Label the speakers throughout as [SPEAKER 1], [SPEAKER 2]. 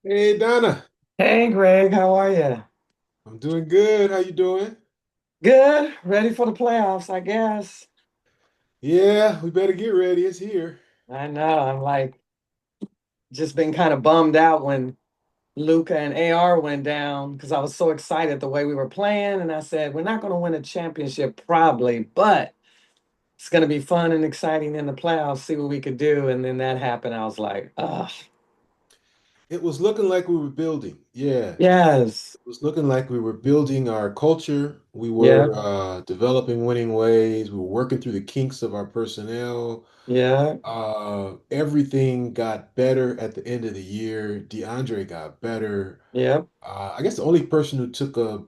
[SPEAKER 1] Hey Donna,
[SPEAKER 2] Hey Greg, how are you?
[SPEAKER 1] I'm doing good. How you doing?
[SPEAKER 2] Good. Ready for the playoffs, I guess.
[SPEAKER 1] Yeah, we better get ready. It's here.
[SPEAKER 2] I know. I'm like just been kind of bummed out when Luka and AR went down because I was so excited the way we were playing. And I said, we're not going to win a championship probably, but it's going to be fun and exciting in the playoffs, see what we could do. And then that happened. I was like, ugh,
[SPEAKER 1] It was looking like we were building. Yeah,
[SPEAKER 2] yes.
[SPEAKER 1] it was looking like we were building our culture. We
[SPEAKER 2] Yeah.
[SPEAKER 1] were developing winning ways. We were working through the kinks of our personnel.
[SPEAKER 2] Yeah.
[SPEAKER 1] Everything got better at the end of the year. DeAndre got better.
[SPEAKER 2] Yeah.
[SPEAKER 1] I guess the only person who took a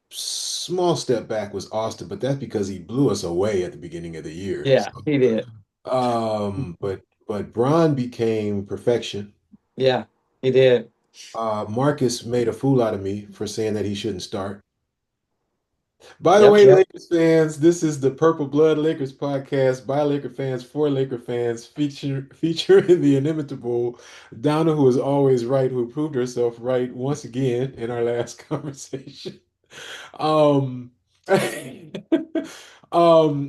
[SPEAKER 1] small step back was Austin, but that's because he blew us away at the beginning of the year.
[SPEAKER 2] Yeah. He did.
[SPEAKER 1] But Bron became perfection.
[SPEAKER 2] Yeah. He did.
[SPEAKER 1] Marcus made a fool out of me for saying that he shouldn't start. By the
[SPEAKER 2] Yep.
[SPEAKER 1] way,
[SPEAKER 2] Yep.
[SPEAKER 1] Lakers fans, this is the Purple Blood Lakers podcast by Laker fans for Laker fans, featuring the inimitable Donna, who is always right, who proved herself right once again in our last conversation. Um,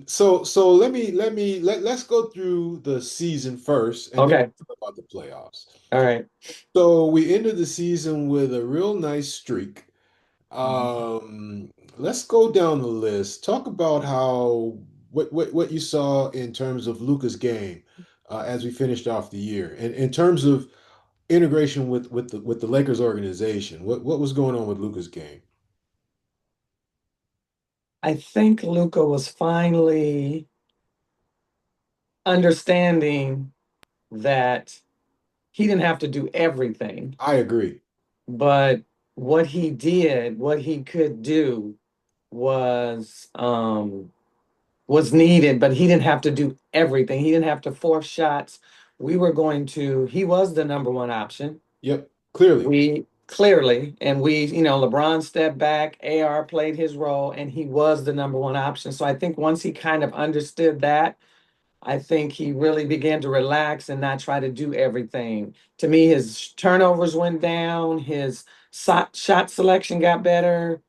[SPEAKER 1] so let's go through the season first, and then
[SPEAKER 2] Okay.
[SPEAKER 1] we'll talk about the playoffs.
[SPEAKER 2] All right.
[SPEAKER 1] So we ended the season with a real nice streak.
[SPEAKER 2] Mhm.
[SPEAKER 1] Let's go down the list. Talk about how what you saw in terms of Luka's game as we finished off the year, and in terms of integration with the Lakers organization. What was going on with Luka's game?
[SPEAKER 2] I think Luca was finally understanding that he didn't have to do everything,
[SPEAKER 1] I agree.
[SPEAKER 2] but what he did, what he could do was needed, but he didn't have to do everything. He didn't have to force shots. He was the number one option.
[SPEAKER 1] Yep, clearly.
[SPEAKER 2] We clearly, and LeBron stepped back, AR played his role, and he was the number one option. So I think once he kind of understood that, I think he really began to relax and not try to do everything. To me, his turnovers went down, his shot selection got better.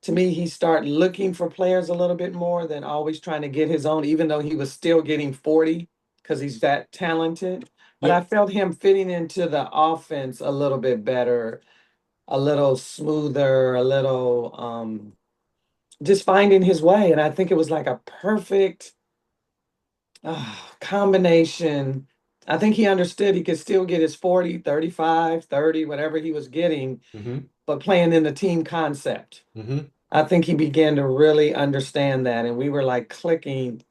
[SPEAKER 2] To me, he started looking for players a little bit more than always trying to get his own, even though he was still getting 40 because he's that talented. But I
[SPEAKER 1] Yep.
[SPEAKER 2] felt him fitting into the offense a little bit better, a little smoother, a little just finding his way. And I think it was like a perfect combination. I think he understood he could still get his 40, 35, 30, whatever he was getting,
[SPEAKER 1] hmm
[SPEAKER 2] but playing in the team concept.
[SPEAKER 1] hmm
[SPEAKER 2] I think he began to really understand that, and we were like clicking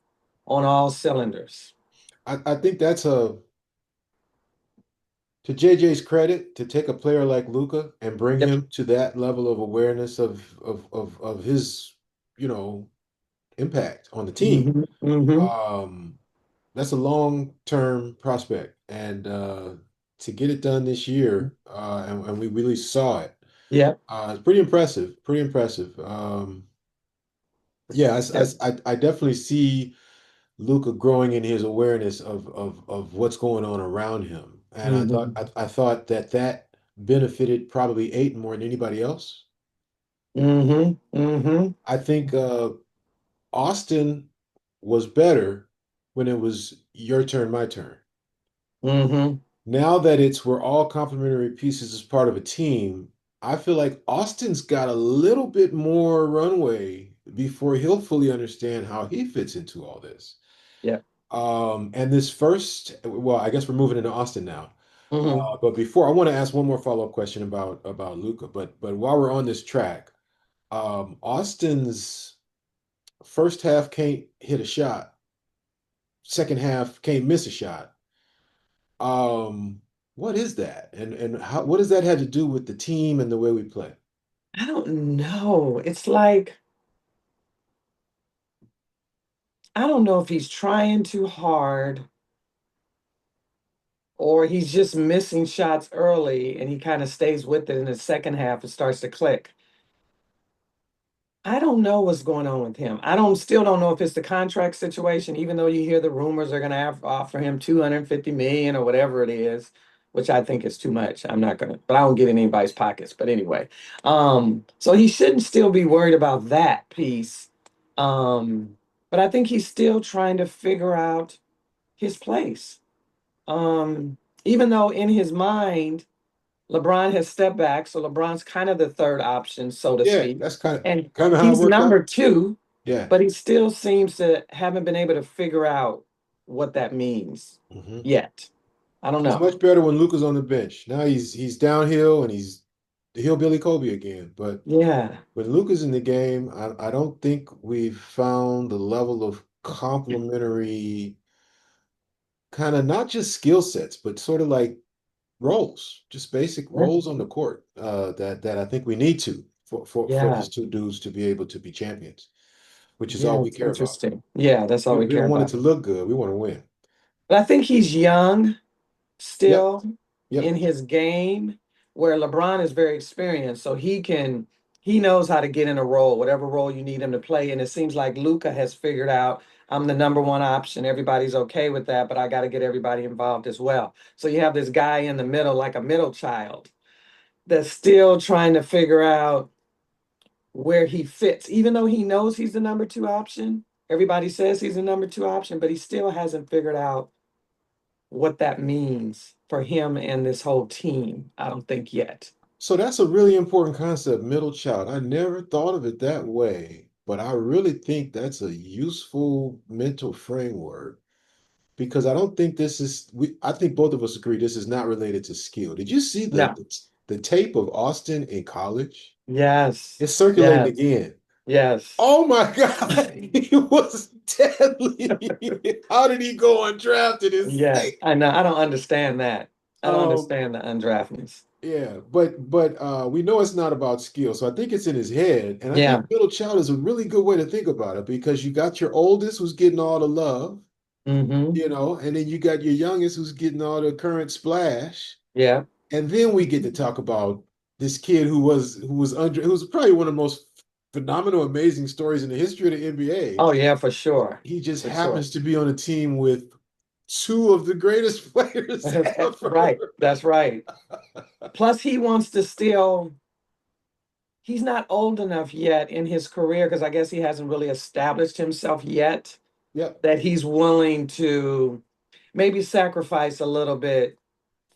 [SPEAKER 2] on all cylinders.
[SPEAKER 1] I think that's a to JJ's credit to take a player like Luca and bring
[SPEAKER 2] Yep.
[SPEAKER 1] him to that level of awareness of his, you know, impact on the team.
[SPEAKER 2] Hmm. Hmm.
[SPEAKER 1] Um, that's a long-term prospect, and to get it done this year, and we really saw it.
[SPEAKER 2] Yep.
[SPEAKER 1] It's pretty impressive. Pretty impressive. Yeah,
[SPEAKER 2] Yep.
[SPEAKER 1] I definitely see Luca growing in his awareness of what's going on around him, and
[SPEAKER 2] Hmm.
[SPEAKER 1] I thought that benefited probably Aiton more than anybody else.
[SPEAKER 2] Hmm. Hmm.
[SPEAKER 1] I think Austin was better when it was your turn, my turn.
[SPEAKER 2] Hmm.
[SPEAKER 1] Now that it's we're all complementary pieces as part of a team, I feel like Austin's got a little bit more runway before he'll fully understand how he fits into all this.
[SPEAKER 2] Yep.
[SPEAKER 1] And this first, well, I guess we're moving into Austin now.
[SPEAKER 2] Hmm.
[SPEAKER 1] But before, I want to ask one more follow-up question about Luca. But while we're on this track, Austin's first half can't hit a shot, second half can't miss a shot. What is that? And how what does that have to do with the team and the way we play?
[SPEAKER 2] I don't know. It's like, I don't know if he's trying too hard or he's just missing shots early and he kind of stays with it in the second half. It starts to click. I don't know what's going on with him. I don't still don't know if it's the contract situation, even though you hear the rumors are going to offer him 250 million or whatever it is. which I think is too much. I'm not gonna, but I don't get in anybody's pockets. But anyway, so he shouldn't still be worried about that piece. But I think he's still trying to figure out his place. Even though in his mind, LeBron has stepped back, so LeBron's kind of the third option, so to
[SPEAKER 1] Yeah,
[SPEAKER 2] speak.
[SPEAKER 1] that's kind of
[SPEAKER 2] And
[SPEAKER 1] kind of how it
[SPEAKER 2] he's
[SPEAKER 1] worked out.
[SPEAKER 2] number two,
[SPEAKER 1] Yeah.
[SPEAKER 2] but he still seems to haven't been able to figure out what that means
[SPEAKER 1] Hmm.
[SPEAKER 2] yet. I don't
[SPEAKER 1] He's
[SPEAKER 2] know.
[SPEAKER 1] much better when Luka's on the bench. Now he's downhill and he's the hillbilly Kobe again. But
[SPEAKER 2] Yeah.
[SPEAKER 1] when Luka's in the game, I don't think we've found the level of complementary kind of not just skill sets, but sort of like roles, just basic roles on the court that I think we need to for
[SPEAKER 2] Yeah.
[SPEAKER 1] these two dudes to be able to be champions, which is all
[SPEAKER 2] Yeah,
[SPEAKER 1] we
[SPEAKER 2] it's
[SPEAKER 1] care about.
[SPEAKER 2] interesting. Yeah, that's all we
[SPEAKER 1] We
[SPEAKER 2] care
[SPEAKER 1] don't want it
[SPEAKER 2] about.
[SPEAKER 1] to look good. We want to win.
[SPEAKER 2] But I think he's young
[SPEAKER 1] Yep.
[SPEAKER 2] still in
[SPEAKER 1] Yep.
[SPEAKER 2] his game, where LeBron is very experienced, so he knows how to get in a role, whatever role you need him to play. And it seems like Luca has figured out I'm the number one option. Everybody's okay with that, but I got to get everybody involved as well. So you have this guy in the middle, like a middle child, that's still trying to figure out where he fits, even though he knows he's the number two option. Everybody says he's the number two option, but he still hasn't figured out what that means for him and this whole team. I don't think yet.
[SPEAKER 1] So that's a really important concept, middle child. I never thought of it that way, but I really think that's a useful mental framework because I don't think this is I think both of us agree this is not related to skill. Did you see
[SPEAKER 2] No.
[SPEAKER 1] the tape of Austin in college?
[SPEAKER 2] Yes.
[SPEAKER 1] It's circulating
[SPEAKER 2] Yes.
[SPEAKER 1] again.
[SPEAKER 2] Yes.
[SPEAKER 1] Oh my God, he was deadly. How did he go undrafted?
[SPEAKER 2] Yes.
[SPEAKER 1] Insane.
[SPEAKER 2] I know. I don't understand that. I don't
[SPEAKER 1] Um,
[SPEAKER 2] understand the undraftedness.
[SPEAKER 1] yeah, but we know it's not about skill, so I think it's in his head, and I think
[SPEAKER 2] Yeah.
[SPEAKER 1] middle child is a really good way to think about it because you got your oldest who's getting all the love,
[SPEAKER 2] Mm-hmm.
[SPEAKER 1] and then you got your youngest who's getting all the current splash,
[SPEAKER 2] Yeah.
[SPEAKER 1] and then we get to talk about this kid who was probably one of the most phenomenal, amazing stories in the history of the NBA.
[SPEAKER 2] Oh yeah, for sure.
[SPEAKER 1] He just
[SPEAKER 2] For sure.
[SPEAKER 1] happens to be on a team with two of the greatest players
[SPEAKER 2] Right.
[SPEAKER 1] ever.
[SPEAKER 2] That's right. Plus, he wants to still, he's not old enough yet in his career because I guess he hasn't really established himself yet
[SPEAKER 1] Yep.
[SPEAKER 2] that he's willing to maybe sacrifice a little bit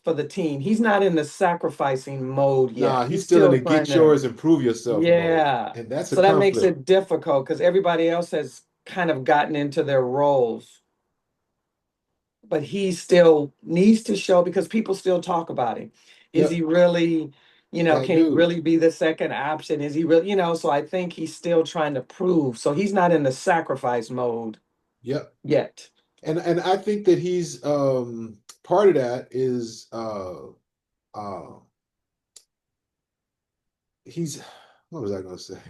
[SPEAKER 2] for the team. He's not in the sacrificing mode yet.
[SPEAKER 1] Nah, he's
[SPEAKER 2] He's
[SPEAKER 1] still in
[SPEAKER 2] still
[SPEAKER 1] the
[SPEAKER 2] trying
[SPEAKER 1] get
[SPEAKER 2] to,
[SPEAKER 1] yours and prove yourself mode.
[SPEAKER 2] yeah.
[SPEAKER 1] And that's a
[SPEAKER 2] So that makes
[SPEAKER 1] conflict.
[SPEAKER 2] it difficult because everybody else has kind of gotten into their roles, but he still needs to show because people still talk about him. Is he
[SPEAKER 1] Yep,
[SPEAKER 2] really,
[SPEAKER 1] that
[SPEAKER 2] can he
[SPEAKER 1] dude.
[SPEAKER 2] really be the second option? Is he really, so I think he's still trying to prove. So he's not in the sacrifice mode
[SPEAKER 1] Yep.
[SPEAKER 2] yet.
[SPEAKER 1] And I think that he's part of that is uh he's what was I gonna say?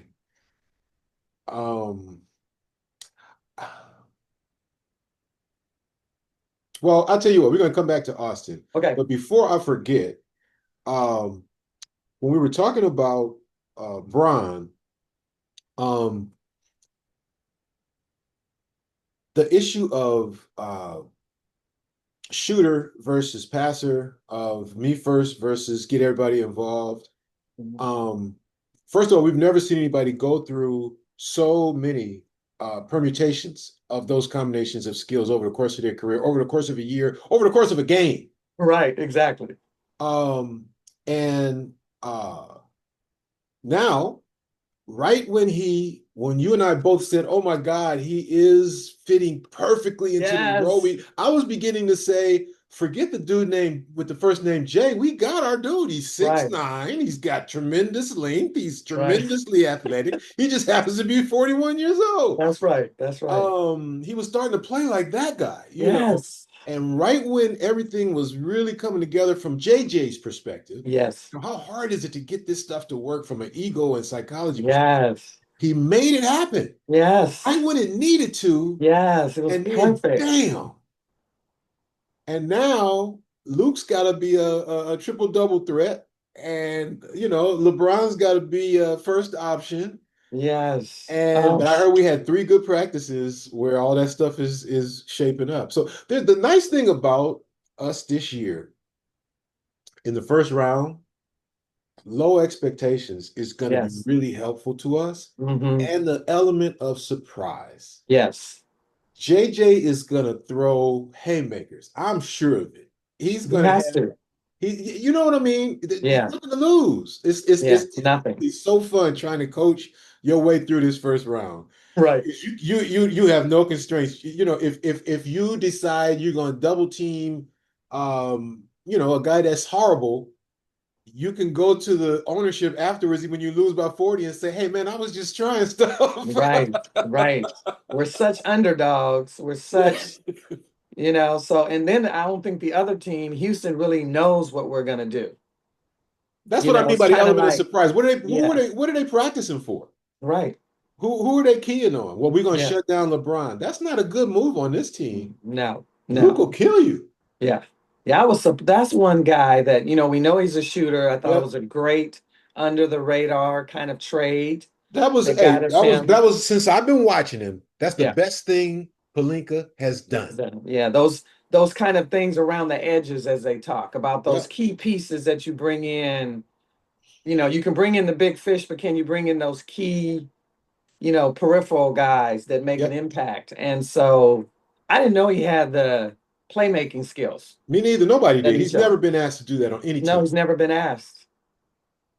[SPEAKER 1] Um well, I'll tell you what, we're gonna come back to Austin.
[SPEAKER 2] Okay.
[SPEAKER 1] But before I forget, um when we were talking about Bron, um the issue of shooter versus passer, of me first versus get everybody involved. Um, First of all, we've never seen anybody go through so many permutations of those combinations of skills over the course of their career, over the course of a year, over the course of a game.
[SPEAKER 2] Right, exactly.
[SPEAKER 1] Um, and Now, right when you and I both said, "Oh my God, he is fitting perfectly into the role,"
[SPEAKER 2] Yes.
[SPEAKER 1] I was beginning to say, "Forget the dude name with the first name Jay. We got our dude. He's six
[SPEAKER 2] Right,
[SPEAKER 1] nine. He's got tremendous length. He's
[SPEAKER 2] right.
[SPEAKER 1] tremendously athletic. He just happens to be 41 years old."
[SPEAKER 2] That's right. That's right.
[SPEAKER 1] He was starting to play like that guy.
[SPEAKER 2] Yes.
[SPEAKER 1] And right when everything was really coming together from JJ's perspective,
[SPEAKER 2] Yes.
[SPEAKER 1] how hard is it to get this stuff to work from an ego and psychology perspective?
[SPEAKER 2] Yes.
[SPEAKER 1] He made it happen
[SPEAKER 2] Yes.
[SPEAKER 1] right when it needed to,
[SPEAKER 2] Yes. It was
[SPEAKER 1] and
[SPEAKER 2] perfect.
[SPEAKER 1] damn. And now Luke's got to be a triple double threat, and LeBron's got to be a first option.
[SPEAKER 2] Yes.
[SPEAKER 1] And
[SPEAKER 2] Oh,
[SPEAKER 1] but I heard we had three good practices where all that stuff is shaping up. So the nice thing about us this year in the first round, low expectations is going to be
[SPEAKER 2] Yes.
[SPEAKER 1] really helpful to us.
[SPEAKER 2] Hmm.
[SPEAKER 1] And the element of surprise.
[SPEAKER 2] Yes.
[SPEAKER 1] JJ is going to throw haymakers. I'm sure of it. He's
[SPEAKER 2] He
[SPEAKER 1] going to
[SPEAKER 2] has
[SPEAKER 1] have
[SPEAKER 2] to.
[SPEAKER 1] you know what I mean?
[SPEAKER 2] Yeah.
[SPEAKER 1] Nothing to lose.
[SPEAKER 2] Yeah. Nothing.
[SPEAKER 1] It's so fun trying to coach your way through this first round.
[SPEAKER 2] Right.
[SPEAKER 1] You have no constraints. You know, if you decide you're going to double team, a guy that's horrible, you can go to the ownership afterwards when you lose by 40 and say, "Hey, man, I was just trying stuff."
[SPEAKER 2] Right. Right. We're such underdogs. We're
[SPEAKER 1] Yeah.
[SPEAKER 2] such, so, and then I don't think the other team, Houston, really knows what we're going to do.
[SPEAKER 1] That's what I mean
[SPEAKER 2] It's
[SPEAKER 1] by the
[SPEAKER 2] kind of
[SPEAKER 1] element of
[SPEAKER 2] like,
[SPEAKER 1] surprise.
[SPEAKER 2] yeah,
[SPEAKER 1] What are they practicing for?
[SPEAKER 2] right.
[SPEAKER 1] Who are they keying on? Well, we're gonna
[SPEAKER 2] Yeah.
[SPEAKER 1] shut down LeBron. That's not a good move on this team.
[SPEAKER 2] No,
[SPEAKER 1] Luke
[SPEAKER 2] no.
[SPEAKER 1] will kill you.
[SPEAKER 2] Yeah. Yeah, that's one guy that, we know he's a shooter. I thought it
[SPEAKER 1] Yep.
[SPEAKER 2] was a great under the radar kind of trade
[SPEAKER 1] That was
[SPEAKER 2] that got us him.
[SPEAKER 1] that was since I've been watching him. That's the
[SPEAKER 2] Yeah.
[SPEAKER 1] best thing Palinka has done.
[SPEAKER 2] Yeah, those kind of things around the edges as they talk about those
[SPEAKER 1] Yep.
[SPEAKER 2] key pieces that you bring in. You can bring in the big fish, but can you bring in those key, peripheral guys that make an
[SPEAKER 1] Yep.
[SPEAKER 2] impact? And so I didn't know he had the playmaking skills
[SPEAKER 1] Me neither. Nobody
[SPEAKER 2] that
[SPEAKER 1] did.
[SPEAKER 2] he
[SPEAKER 1] He's never
[SPEAKER 2] showed.
[SPEAKER 1] been asked to do that on any
[SPEAKER 2] No,
[SPEAKER 1] team.
[SPEAKER 2] he's never been asked.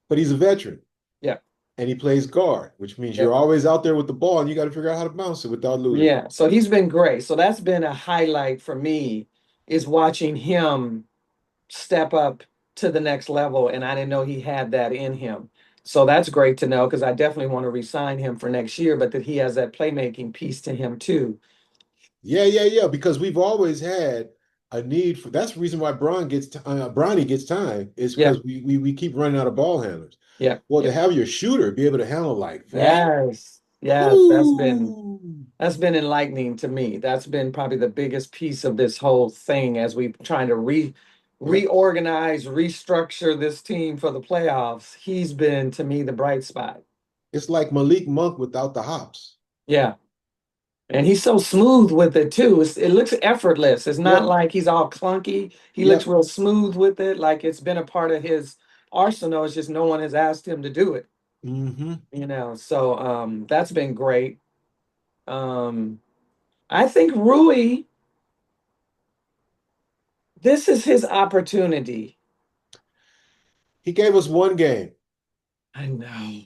[SPEAKER 1] But he's a veteran
[SPEAKER 2] Yeah,
[SPEAKER 1] and he plays guard, which means
[SPEAKER 2] yeah,
[SPEAKER 1] you're always out there with the ball and you got to figure out how to bounce it without losing it.
[SPEAKER 2] yeah. So he's been great. So that's been a highlight for me is watching him step up to the next level. And I didn't know he had that in him. So that's great to know because I definitely want to re-sign him for next year, but that he has that playmaking piece to him too.
[SPEAKER 1] Yeah. Because we've always had a need for. That's the reason why Bronny gets time is
[SPEAKER 2] Yeah,
[SPEAKER 1] because we keep running out of ball handlers.
[SPEAKER 2] yeah,
[SPEAKER 1] Well, to
[SPEAKER 2] yeah.
[SPEAKER 1] have your shooter be able to handle like that,
[SPEAKER 2] Yes, yes.
[SPEAKER 1] whoo,
[SPEAKER 2] That's been enlightening to me. That's been probably the biggest piece of this whole thing as we trying to
[SPEAKER 1] yep.
[SPEAKER 2] reorganize, restructure this team for the playoffs. He's been to me the bright spot.
[SPEAKER 1] It's like Malik Monk without the hops.
[SPEAKER 2] Yeah. And he's so smooth with it too. It looks effortless. It's not
[SPEAKER 1] Yep,
[SPEAKER 2] like he's all clunky. He looks
[SPEAKER 1] yep.
[SPEAKER 2] real smooth with it, like it's been a part of his arsenal. It's just no one has asked him to do it,
[SPEAKER 1] Hmm.
[SPEAKER 2] So that's been great. Um I think Rui, this is his opportunity.
[SPEAKER 1] He gave us one game,
[SPEAKER 2] I know.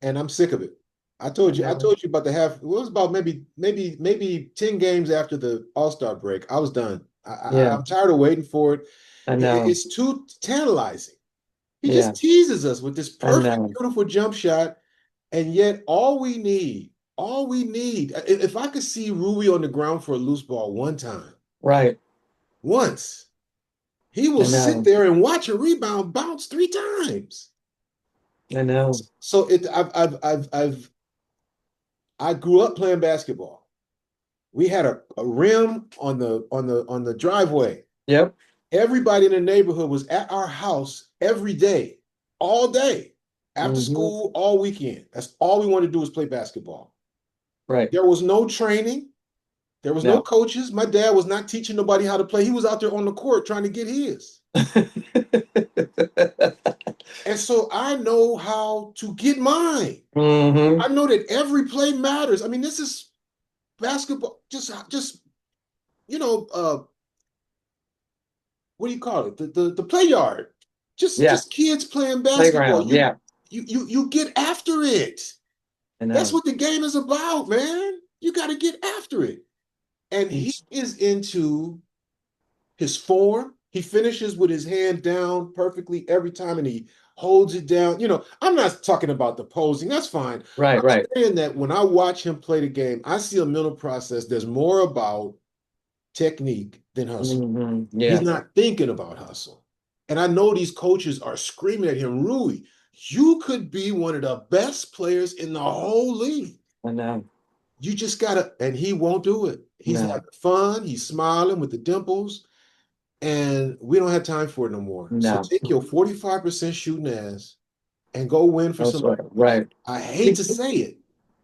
[SPEAKER 1] and I'm sick of it.
[SPEAKER 2] I
[SPEAKER 1] I
[SPEAKER 2] know.
[SPEAKER 1] told you about the half. It was about maybe 10 games after the All-Star break. I was done.
[SPEAKER 2] Yeah,
[SPEAKER 1] I'm tired of waiting for it.
[SPEAKER 2] I know.
[SPEAKER 1] It's too tantalizing. He
[SPEAKER 2] Yeah,
[SPEAKER 1] just teases us with this
[SPEAKER 2] I
[SPEAKER 1] perfect,
[SPEAKER 2] know.
[SPEAKER 1] beautiful jump shot, and yet all we need, if I could see Rui on the ground for a loose ball one time,
[SPEAKER 2] Right.
[SPEAKER 1] once, he will
[SPEAKER 2] I
[SPEAKER 1] sit
[SPEAKER 2] know.
[SPEAKER 1] there and watch a rebound bounce three times.
[SPEAKER 2] I know.
[SPEAKER 1] So I grew up playing basketball. We had a rim on the driveway.
[SPEAKER 2] Yep.
[SPEAKER 1] Everybody in the neighborhood was at our house every day, all day, after
[SPEAKER 2] Hmm.
[SPEAKER 1] school, all weekend. That's all we wanted to do was play basketball.
[SPEAKER 2] Right.
[SPEAKER 1] There was no training. There was no
[SPEAKER 2] No.
[SPEAKER 1] coaches. My dad was not teaching nobody how to play. He was out there on the court trying to get his. And so I know how to get mine.
[SPEAKER 2] Hmm.
[SPEAKER 1] I know that every play matters. I mean, this is basketball. Just you know, what do you call it? The play yard.
[SPEAKER 2] Yeah.
[SPEAKER 1] Just kids playing basketball.
[SPEAKER 2] Playground. Yeah.
[SPEAKER 1] You get after it.
[SPEAKER 2] I
[SPEAKER 1] That's
[SPEAKER 2] know.
[SPEAKER 1] what the game is about, man. You got to get after it. And he
[SPEAKER 2] He's
[SPEAKER 1] is into his form. He finishes with his hand down perfectly every time and he holds it down. I'm not talking about the posing. That's fine.
[SPEAKER 2] right.
[SPEAKER 1] I'm
[SPEAKER 2] Right.
[SPEAKER 1] saying that when I watch him play the game, I see a mental process that's more about technique than hustle. He's
[SPEAKER 2] Yeah.
[SPEAKER 1] not thinking about hustle. And I know these coaches are screaming at him, Rui, you could be one of the best players in the whole league.
[SPEAKER 2] I know.
[SPEAKER 1] You just gotta, and he won't do it. He's
[SPEAKER 2] No.
[SPEAKER 1] having fun, he's smiling with the dimples, and we don't have time for it no more. So
[SPEAKER 2] No.
[SPEAKER 1] take your 45% shooting ass and go win for
[SPEAKER 2] That's
[SPEAKER 1] somebody
[SPEAKER 2] right.
[SPEAKER 1] else.
[SPEAKER 2] Right.
[SPEAKER 1] I hate
[SPEAKER 2] Be-
[SPEAKER 1] to say it.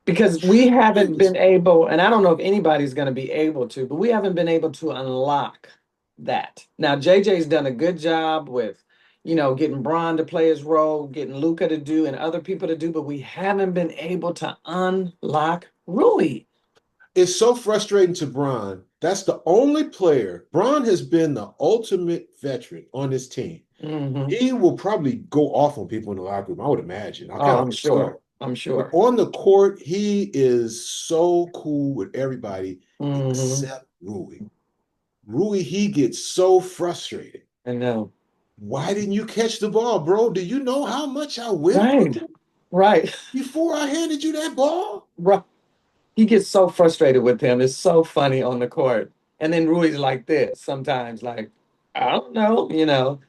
[SPEAKER 2] Because we haven't
[SPEAKER 1] Hate to say
[SPEAKER 2] been able, and I don't know if anybody's going to be able to, but we haven't been able to unlock that. Now, JJ's done a good job with getting Bron to play his role, getting Luka to do, and other people to do, but we haven't been able to unlock Rui.
[SPEAKER 1] It's so frustrating to Bron. That's the only player. Bron has been the ultimate veteran on this team.
[SPEAKER 2] Hmm.
[SPEAKER 1] He will probably go off on people in the locker room, I would imagine. I
[SPEAKER 2] Oh,
[SPEAKER 1] kind of
[SPEAKER 2] I'm
[SPEAKER 1] hope
[SPEAKER 2] sure.
[SPEAKER 1] so.
[SPEAKER 2] I'm
[SPEAKER 1] But
[SPEAKER 2] sure.
[SPEAKER 1] on the court, he is so cool with everybody
[SPEAKER 2] Hmm.
[SPEAKER 1] except Rui. Rui, he gets so frustrated.
[SPEAKER 2] I know.
[SPEAKER 1] Why didn't you catch the ball, bro? Do you know how much I went
[SPEAKER 2] Right.
[SPEAKER 1] through
[SPEAKER 2] Right.
[SPEAKER 1] before I handed you that ball?
[SPEAKER 2] Right. He gets so frustrated with him. It's so funny on the court. And then Rui's like this sometimes, like, I don't know.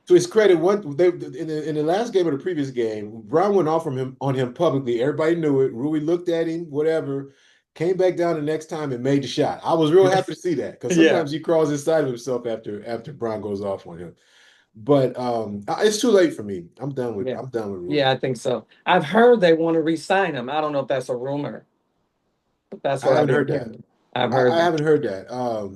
[SPEAKER 1] To his credit, in the last game of the previous game, Brown went off from him on him publicly. Everybody knew it. Rui looked at him, whatever, came back down the next time and made the shot. I was real happy to see that because
[SPEAKER 2] Yeah.
[SPEAKER 1] sometimes he crawls inside of himself after Brown goes off on him. But it's too late for me.
[SPEAKER 2] Yeah.
[SPEAKER 1] I'm done with Rui.
[SPEAKER 2] Yeah, I think so. I've heard they want to re-sign him. I don't know if that's a rumor, but that's
[SPEAKER 1] I
[SPEAKER 2] what I've
[SPEAKER 1] haven't
[SPEAKER 2] been
[SPEAKER 1] heard that.
[SPEAKER 2] hearing. I've heard
[SPEAKER 1] I
[SPEAKER 2] that.
[SPEAKER 1] haven't heard that.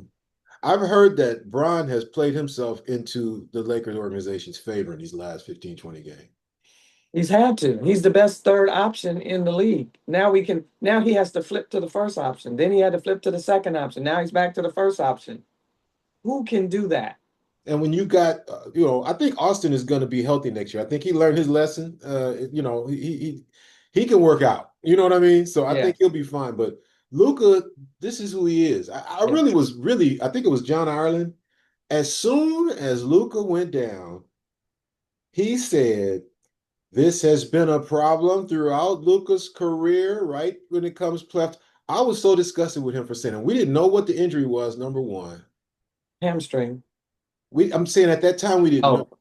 [SPEAKER 1] I've heard that Bron has played himself into the Lakers organization's favor in these last 15, 20 games.
[SPEAKER 2] He's had to. He's the best third option in the league. Now he has to flip to the first option. Then he had to flip to the second option. Now he's back to the first option. Who can do that?
[SPEAKER 1] And when you got, I think Austin is going to be healthy next year. I think he learned his lesson. He can work out. You know what I mean? So I
[SPEAKER 2] Yeah.
[SPEAKER 1] think he'll be fine. But Luca, this is who he is. I
[SPEAKER 2] Yeah.
[SPEAKER 1] really was really. I think it was John Ireland. As soon as Luca went down, he said, "This has been a problem throughout Luca's career. Right when it comes playoffs." I was so disgusted with him for saying it. We didn't know what the injury was. Number one,
[SPEAKER 2] Hamstring.
[SPEAKER 1] I'm saying at that time we didn't know.
[SPEAKER 2] Oh,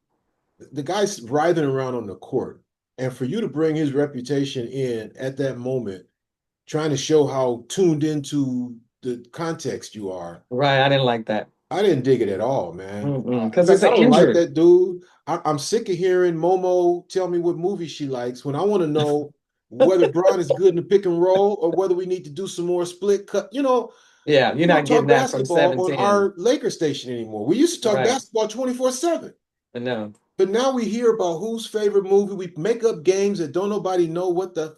[SPEAKER 1] The guy's writhing around on the court. And for you to bring his reputation in at that moment, trying to show how tuned into the context you are,
[SPEAKER 2] right. I didn't like that.
[SPEAKER 1] I didn't dig it at all, man. In
[SPEAKER 2] Because it's
[SPEAKER 1] fact, I
[SPEAKER 2] an
[SPEAKER 1] don't like
[SPEAKER 2] injury.
[SPEAKER 1] that dude. I'm sick of hearing Momo tell me what movie she likes when I want to know whether Braun is good in the pick and roll or whether we need to do some more split cut.
[SPEAKER 2] Yeah, you're
[SPEAKER 1] We don't
[SPEAKER 2] not getting
[SPEAKER 1] talk
[SPEAKER 2] that from
[SPEAKER 1] basketball on
[SPEAKER 2] 710.
[SPEAKER 1] our Lakers station anymore. We used to talk
[SPEAKER 2] Right.
[SPEAKER 1] basketball 24/7.
[SPEAKER 2] I know.
[SPEAKER 1] But now we hear about whose favorite movie. We make up games that don't nobody know what the.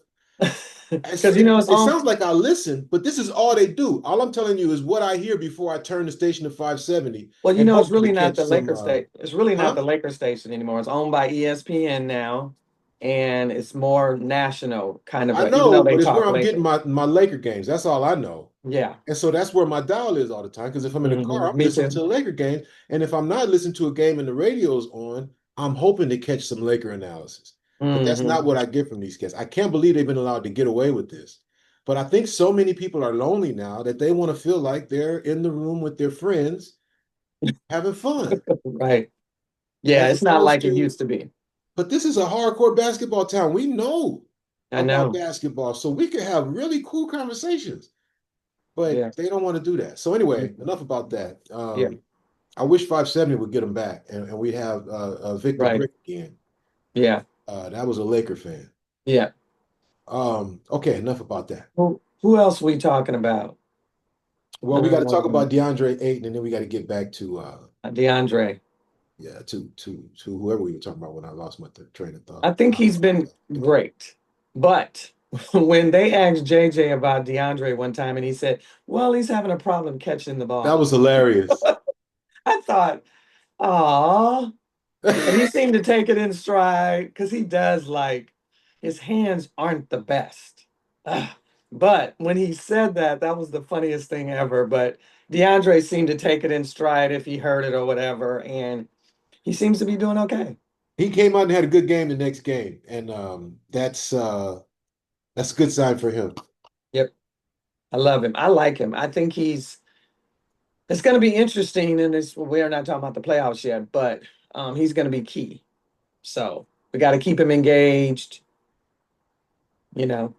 [SPEAKER 2] Because it's
[SPEAKER 1] It
[SPEAKER 2] on.
[SPEAKER 1] sounds like I listen, but this is all they do. All I'm telling you is what I hear before I turn the station to 570
[SPEAKER 2] Well,
[SPEAKER 1] and
[SPEAKER 2] it's
[SPEAKER 1] hoping to
[SPEAKER 2] really not
[SPEAKER 1] catch
[SPEAKER 2] the
[SPEAKER 1] some.
[SPEAKER 2] Lakers state. It's really not
[SPEAKER 1] Huh?
[SPEAKER 2] the Lakers station anymore. It's owned by ESPN now, and it's more national kind of
[SPEAKER 1] I
[SPEAKER 2] even though
[SPEAKER 1] know,
[SPEAKER 2] they
[SPEAKER 1] but it's where
[SPEAKER 2] talk
[SPEAKER 1] I'm getting
[SPEAKER 2] Lakers.
[SPEAKER 1] my Laker games. That's all I know.
[SPEAKER 2] Yeah.
[SPEAKER 1] And so that's where my dial is all the time. Because if I'm in the car, I'm
[SPEAKER 2] Me
[SPEAKER 1] listening to
[SPEAKER 2] too.
[SPEAKER 1] the Laker game. And if I'm not listening to a game and the radio's on, I'm hoping to catch some Laker analysis. But that's not
[SPEAKER 2] Hmm.
[SPEAKER 1] what I get from these guys. I can't believe they've been allowed to get away with this. But I think so many people are lonely now that they want to feel like they're in the room with their friends having fun,
[SPEAKER 2] Right. Yeah,
[SPEAKER 1] as
[SPEAKER 2] it's not
[SPEAKER 1] opposed
[SPEAKER 2] like it
[SPEAKER 1] to,
[SPEAKER 2] used to be.
[SPEAKER 1] but this is a hardcore basketball town. We know
[SPEAKER 2] I
[SPEAKER 1] about
[SPEAKER 2] know.
[SPEAKER 1] basketball, so we can have really cool conversations. But
[SPEAKER 2] Yeah.
[SPEAKER 1] they don't want to do that. So anyway,
[SPEAKER 2] Mhm.
[SPEAKER 1] enough about that.
[SPEAKER 2] Yeah.
[SPEAKER 1] I wish 570 would get them back, and we'd have Victor
[SPEAKER 2] Right.
[SPEAKER 1] Brick again.
[SPEAKER 2] Yeah.
[SPEAKER 1] That was a Laker fan.
[SPEAKER 2] Yeah.
[SPEAKER 1] Okay, enough about that.
[SPEAKER 2] Who else we talking about?
[SPEAKER 1] Well, we got to talk
[SPEAKER 2] Um,
[SPEAKER 1] about DeAndre Ayton, and then we got to get back to
[SPEAKER 2] DeAndre.
[SPEAKER 1] yeah, to whoever we were talking about when I lost my train of thought.
[SPEAKER 2] I think he's been great. But when they asked JJ about DeAndre one time and he said, well, he's having a problem catching the
[SPEAKER 1] That
[SPEAKER 2] ball.
[SPEAKER 1] was hilarious.
[SPEAKER 2] I thought, "Aw." But he seemed to take it in stride because he does like his hands aren't the best. Ugh. But when he said that, that was the funniest thing ever. But DeAndre seemed to take it in stride if he heard it or whatever. And he seems to be doing okay.
[SPEAKER 1] He came out and had a good game the next game, and that's a good sign for him.
[SPEAKER 2] Yep. I love him. I like him. I think it's going to be interesting. And we're not talking about the playoffs yet, but he's going to be key. So we got to keep him engaged, you know.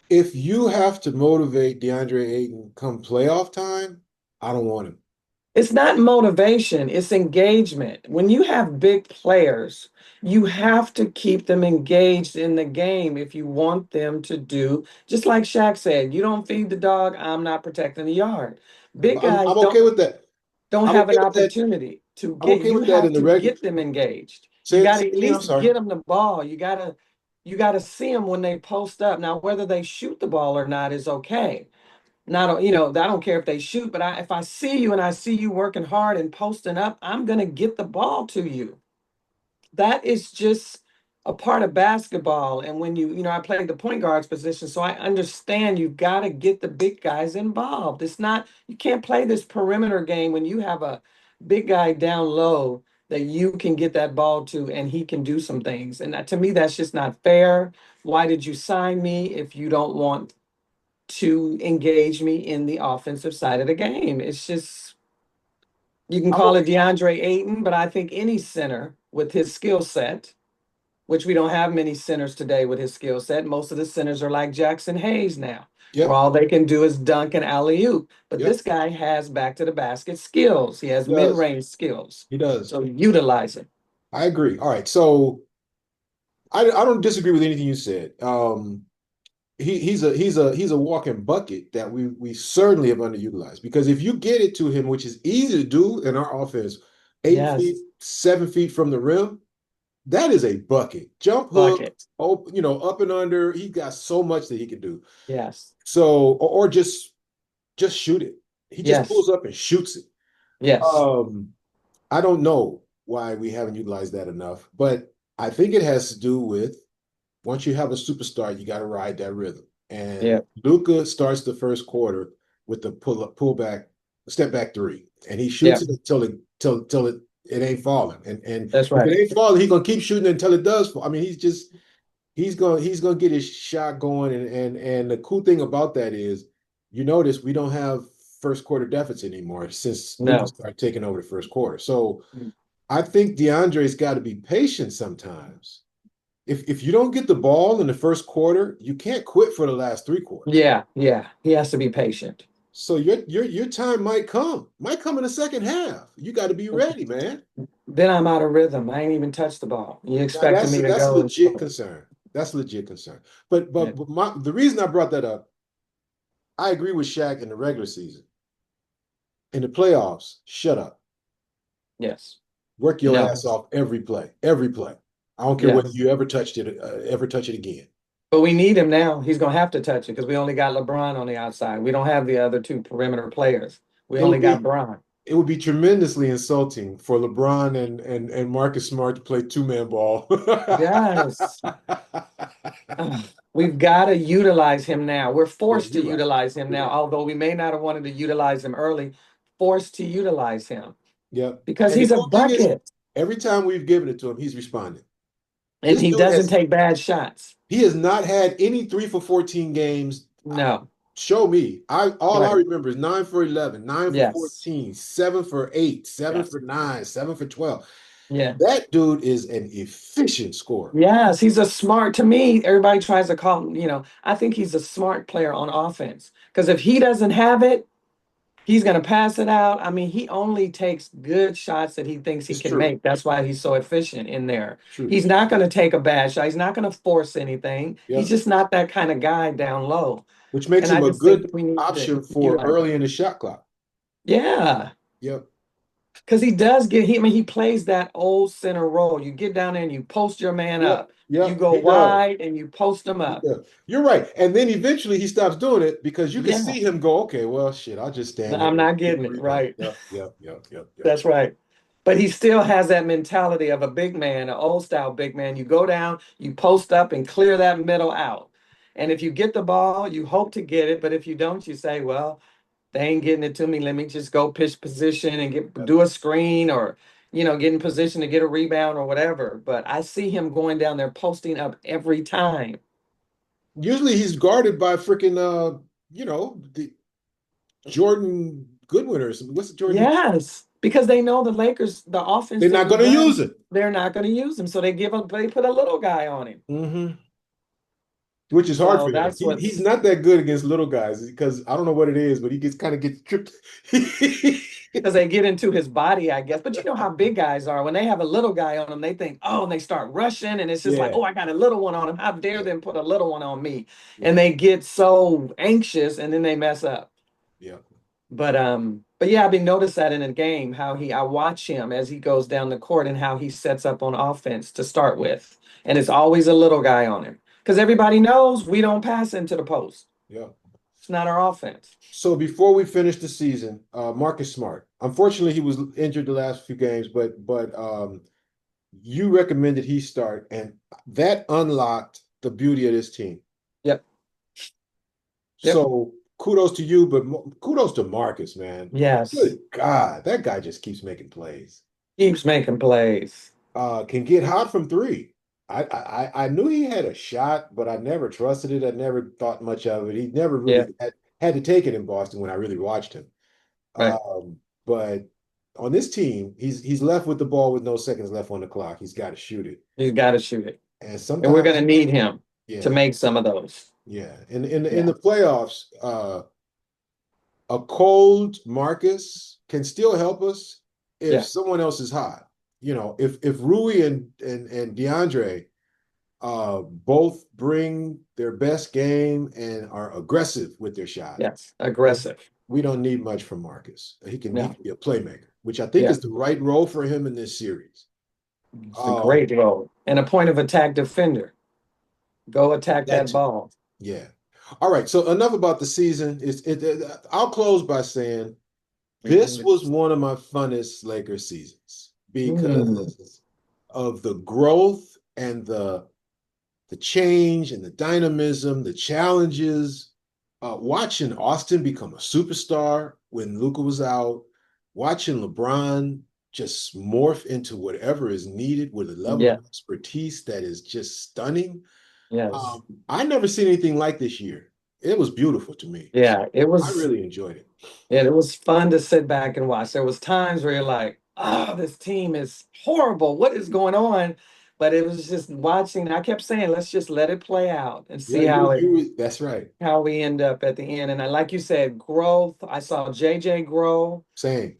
[SPEAKER 1] If you have to motivate DeAndre Ayton come playoff time, I don't want him.
[SPEAKER 2] It's not motivation, it's engagement. When you have big players, you have to keep them engaged in the game if you want them to do, just like Shaq said, you don't feed the dog, I'm not protecting the yard. Big guys
[SPEAKER 1] I'm
[SPEAKER 2] don't
[SPEAKER 1] okay with that.
[SPEAKER 2] don't
[SPEAKER 1] I'm
[SPEAKER 2] have
[SPEAKER 1] okay
[SPEAKER 2] an
[SPEAKER 1] with that.
[SPEAKER 2] opportunity to
[SPEAKER 1] I'm
[SPEAKER 2] get
[SPEAKER 1] okay
[SPEAKER 2] you
[SPEAKER 1] with that
[SPEAKER 2] have
[SPEAKER 1] in the
[SPEAKER 2] to
[SPEAKER 1] regular.
[SPEAKER 2] get them engaged. You got
[SPEAKER 1] say
[SPEAKER 2] to
[SPEAKER 1] it
[SPEAKER 2] at
[SPEAKER 1] again. I'm
[SPEAKER 2] least
[SPEAKER 1] sorry.
[SPEAKER 2] get them the ball. You got to see them when they post up. Now, whether they shoot the ball or not is okay. Not, I don't care if they shoot, but if I see you and I see you working hard and posting up, I'm gonna get the ball to you. That is just a part of basketball. And when I played the point guards position, so I understand you've got to get the big guys involved. It's not, you can't play this perimeter game when you have a big guy down low that you can get that ball to and he can do some things. And to me, that's just not fair. Why did you sign me if you don't want to engage me in the offensive side of the game? It's just, you can
[SPEAKER 1] I
[SPEAKER 2] call
[SPEAKER 1] will,
[SPEAKER 2] it DeAndre Ayton, but I think any center with his skill set, which we don't have many centers today with his skill set. Most of the centers are like Jackson Hayes now, where
[SPEAKER 1] yep,
[SPEAKER 2] all they can do is dunk and alley oop. But
[SPEAKER 1] yep.
[SPEAKER 2] this guy has back to the basket skills. He has
[SPEAKER 1] He
[SPEAKER 2] mid
[SPEAKER 1] does.
[SPEAKER 2] range skills.
[SPEAKER 1] He does.
[SPEAKER 2] So utilize it.
[SPEAKER 1] I agree. All right. So I don't disagree with anything you said. He's a walking bucket that we certainly have underutilized because if you get it to him, which is easy to do in our offense, 8 feet,
[SPEAKER 2] Yes.
[SPEAKER 1] 7 feet from the rim, that is a bucket. Jump hook,
[SPEAKER 2] Bucket.
[SPEAKER 1] up and under. He got so much that he can do.
[SPEAKER 2] Yes.
[SPEAKER 1] So, or just shoot it. He just
[SPEAKER 2] Yes.
[SPEAKER 1] pulls up and shoots it.
[SPEAKER 2] Yes.
[SPEAKER 1] Um, I don't know why we haven't utilized that enough, but I think it has to do with once you have a superstar, you got to ride that rhythm. And
[SPEAKER 2] Yeah.
[SPEAKER 1] Luka starts the first quarter with the pull back, step back three, and he shoots
[SPEAKER 2] Yeah.
[SPEAKER 1] it until it ain't falling. And
[SPEAKER 2] That's
[SPEAKER 1] if it
[SPEAKER 2] right.
[SPEAKER 1] ain't falling, he's gonna keep shooting until it does fall. I mean, he's gonna get his shot going. And the cool thing about that is, you notice we don't have first quarter deficit anymore since Luka
[SPEAKER 2] No.
[SPEAKER 1] started taking over the first quarter. So I think DeAndre's got to be patient sometimes. If you don't get the ball in the first quarter, you can't quit for the last three quarters.
[SPEAKER 2] Yeah. Yeah. He has to be patient.
[SPEAKER 1] So your time might come in the second half. You got to be ready, man.
[SPEAKER 2] Then I'm out of rhythm. I ain't even touched the ball. You
[SPEAKER 1] Now
[SPEAKER 2] expected
[SPEAKER 1] that's
[SPEAKER 2] me to
[SPEAKER 1] that's a
[SPEAKER 2] go and
[SPEAKER 1] legit
[SPEAKER 2] score.
[SPEAKER 1] concern. That's a legit concern. But
[SPEAKER 2] Yeah.
[SPEAKER 1] but, but the reason I brought that up, I agree with Shaq in the regular season. In the playoffs, shut up.
[SPEAKER 2] Yes.
[SPEAKER 1] Work your
[SPEAKER 2] No.
[SPEAKER 1] ass off every play, every play. I don't care whether
[SPEAKER 2] Yes.
[SPEAKER 1] you ever touch it again.
[SPEAKER 2] But we need him now. He's going to have to touch it because we only got LeBron on the outside. We don't have the other two perimeter players. We
[SPEAKER 1] It would
[SPEAKER 2] only got
[SPEAKER 1] be
[SPEAKER 2] Bron.
[SPEAKER 1] it would be tremendously insulting for LeBron and Marcus Smart to play two-man ball.
[SPEAKER 2] Yes. Ugh. We've got to utilize him now. We're
[SPEAKER 1] Yeah,
[SPEAKER 2] forced to
[SPEAKER 1] you're right.
[SPEAKER 2] utilize him
[SPEAKER 1] You're
[SPEAKER 2] now,
[SPEAKER 1] right.
[SPEAKER 2] although we may not have wanted to utilize him early, forced to utilize him
[SPEAKER 1] Yep.
[SPEAKER 2] because
[SPEAKER 1] And the
[SPEAKER 2] he's a
[SPEAKER 1] cool thing is,
[SPEAKER 2] bucket
[SPEAKER 1] every time we've given it to him, he's responded.
[SPEAKER 2] and
[SPEAKER 1] This
[SPEAKER 2] he
[SPEAKER 1] dude
[SPEAKER 2] doesn't
[SPEAKER 1] has
[SPEAKER 2] take bad shots.
[SPEAKER 1] he has not had any 3 for 14 games.
[SPEAKER 2] No.
[SPEAKER 1] Show me. All I
[SPEAKER 2] Right.
[SPEAKER 1] remember is 9 for 11, nine for
[SPEAKER 2] Yes.
[SPEAKER 1] 14, 7 for 8, seven
[SPEAKER 2] Yes.
[SPEAKER 1] for 9, 7 for 12.
[SPEAKER 2] Yeah.
[SPEAKER 1] That dude is an efficient scorer.
[SPEAKER 2] Yes, he's a smart, to me, everybody tries to call him, I think he's a smart player on offense. Because if he doesn't have it, he's going to pass it out. I mean, he only takes good shots that he thinks he
[SPEAKER 1] It's
[SPEAKER 2] can
[SPEAKER 1] true.
[SPEAKER 2] make. That's why he's so efficient in there.
[SPEAKER 1] It's true.
[SPEAKER 2] He's not going to take a bad shot. He's not going to force anything. He's
[SPEAKER 1] Yep.
[SPEAKER 2] just not that kind of guy down low.
[SPEAKER 1] Which makes
[SPEAKER 2] And I
[SPEAKER 1] him a
[SPEAKER 2] just think
[SPEAKER 1] good
[SPEAKER 2] we need to
[SPEAKER 1] option for
[SPEAKER 2] utilize him.
[SPEAKER 1] early in the shot clock.
[SPEAKER 2] Yeah.
[SPEAKER 1] Yep.
[SPEAKER 2] Because he does I mean, he plays that old center role. You get down there and you post your man
[SPEAKER 1] Yep.
[SPEAKER 2] up. You
[SPEAKER 1] Yep.
[SPEAKER 2] go
[SPEAKER 1] He does.
[SPEAKER 2] wide and you post him
[SPEAKER 1] He
[SPEAKER 2] up.
[SPEAKER 1] does. You're right. And then eventually he stops doing it because you can
[SPEAKER 2] Yeah.
[SPEAKER 1] see him go, okay, well, shit, I'll just stand there
[SPEAKER 2] I'm
[SPEAKER 1] and
[SPEAKER 2] not
[SPEAKER 1] get
[SPEAKER 2] getting
[SPEAKER 1] the
[SPEAKER 2] it
[SPEAKER 1] rebound.
[SPEAKER 2] right.
[SPEAKER 1] Yep. Yep. Yep. Yep. Yep.
[SPEAKER 2] That's right. But he still has that mentality of a big man, an old style big man. You go down, you post up and clear that middle out. And if you get the ball, you hope to get it. But if you don't, you say, well, they ain't getting it to me. Let me just go pitch position and
[SPEAKER 1] Yep.
[SPEAKER 2] do a screen or, get in position to get a rebound or whatever. But I see him going down there posting up every time.
[SPEAKER 1] Usually he's guarded by freaking the Jordan Goodwin or something. What's the Jordan?
[SPEAKER 2] Yes, because they know the Lakers, the offense
[SPEAKER 1] They're
[SPEAKER 2] that
[SPEAKER 1] not
[SPEAKER 2] we
[SPEAKER 1] going to use
[SPEAKER 2] run,
[SPEAKER 1] it.
[SPEAKER 2] they're not going to use him. So they put a little guy on him.
[SPEAKER 1] Hmm. Which is hard
[SPEAKER 2] So
[SPEAKER 1] for him.
[SPEAKER 2] that's
[SPEAKER 1] He's
[SPEAKER 2] what's
[SPEAKER 1] not that good against little guys because I don't know what it is, but he gets tripped.
[SPEAKER 2] because they get into his body, I guess. But you know how big guys are. When they have a little guy on them, they think, oh, and they start rushing, and it's just like,
[SPEAKER 1] Yeah.
[SPEAKER 2] oh, I got a little one on him. How dare
[SPEAKER 1] Yeah.
[SPEAKER 2] them put a little one on me?
[SPEAKER 1] Yeah.
[SPEAKER 2] And they get so anxious, and then they mess up.
[SPEAKER 1] Yeah.
[SPEAKER 2] But But yeah, I've been noticed that in a game, how I watch him as he goes down the court and how he sets up on offense to start with. And it's always a little guy on him. Because everybody knows we don't pass into the post.
[SPEAKER 1] Yeah.
[SPEAKER 2] It's not our offense.
[SPEAKER 1] So before we finish the season, Marcus Smart. Unfortunately, he was injured the last few games, but you recommended he start, and that unlocked the beauty of this team.
[SPEAKER 2] Yep. Yep.
[SPEAKER 1] So kudos to you, but kudos to Marcus, man.
[SPEAKER 2] Yes.
[SPEAKER 1] Good God, that guy just keeps making plays.
[SPEAKER 2] Keeps making plays.
[SPEAKER 1] Can get hot from three. I knew he had a shot, but I never trusted it. I never thought much of it. He never
[SPEAKER 2] Yeah.
[SPEAKER 1] really had to take it in Boston when I really watched him.
[SPEAKER 2] Right.
[SPEAKER 1] But on this team, he's left with the ball with no seconds left on the clock. He's got to shoot it.
[SPEAKER 2] He's got to shoot it.
[SPEAKER 1] And
[SPEAKER 2] And we're
[SPEAKER 1] sometimes,
[SPEAKER 2] going to need him to
[SPEAKER 1] yeah,
[SPEAKER 2] make some of those.
[SPEAKER 1] yeah. In
[SPEAKER 2] Yeah.
[SPEAKER 1] the playoffs, a cold Marcus can still help us if
[SPEAKER 2] Yeah.
[SPEAKER 1] someone else is hot. If Rui and DeAndre both bring their best game and are aggressive with their shot,
[SPEAKER 2] Yes.
[SPEAKER 1] then
[SPEAKER 2] Aggressive.
[SPEAKER 1] we don't need much from Marcus. He can
[SPEAKER 2] No.
[SPEAKER 1] be a playmaker, which I think
[SPEAKER 2] Yeah.
[SPEAKER 1] is the right role for him in this series.
[SPEAKER 2] It's a
[SPEAKER 1] Um,
[SPEAKER 2] great role. And a point of attack defender. Go attack
[SPEAKER 1] that
[SPEAKER 2] that
[SPEAKER 1] too.
[SPEAKER 2] ball.
[SPEAKER 1] Yeah. All right. So enough about the season. I'll close by saying this
[SPEAKER 2] Mhm.
[SPEAKER 1] was one of my funnest Lakers seasons
[SPEAKER 2] Mm.
[SPEAKER 1] because of the growth and the change and the dynamism, the challenges. Watching Austin become a superstar when Luka was out, watching LeBron just morph into whatever is needed with a level of
[SPEAKER 2] Yeah.
[SPEAKER 1] expertise that is just stunning.
[SPEAKER 2] Yes.
[SPEAKER 1] I never seen anything like this year. It was beautiful to me.
[SPEAKER 2] Yeah. It
[SPEAKER 1] I
[SPEAKER 2] was.
[SPEAKER 1] really enjoyed it.
[SPEAKER 2] Yeah, it was fun to sit back and watch. There was times where you're like, "Oh, this team is horrible. What is going on?" But it was just watching. I kept saying, "Let's just let it play out and
[SPEAKER 1] Yeah,
[SPEAKER 2] see
[SPEAKER 1] that's right.
[SPEAKER 2] how we end up at the end." And like you said, growth. I saw JJ grow.
[SPEAKER 1] Same.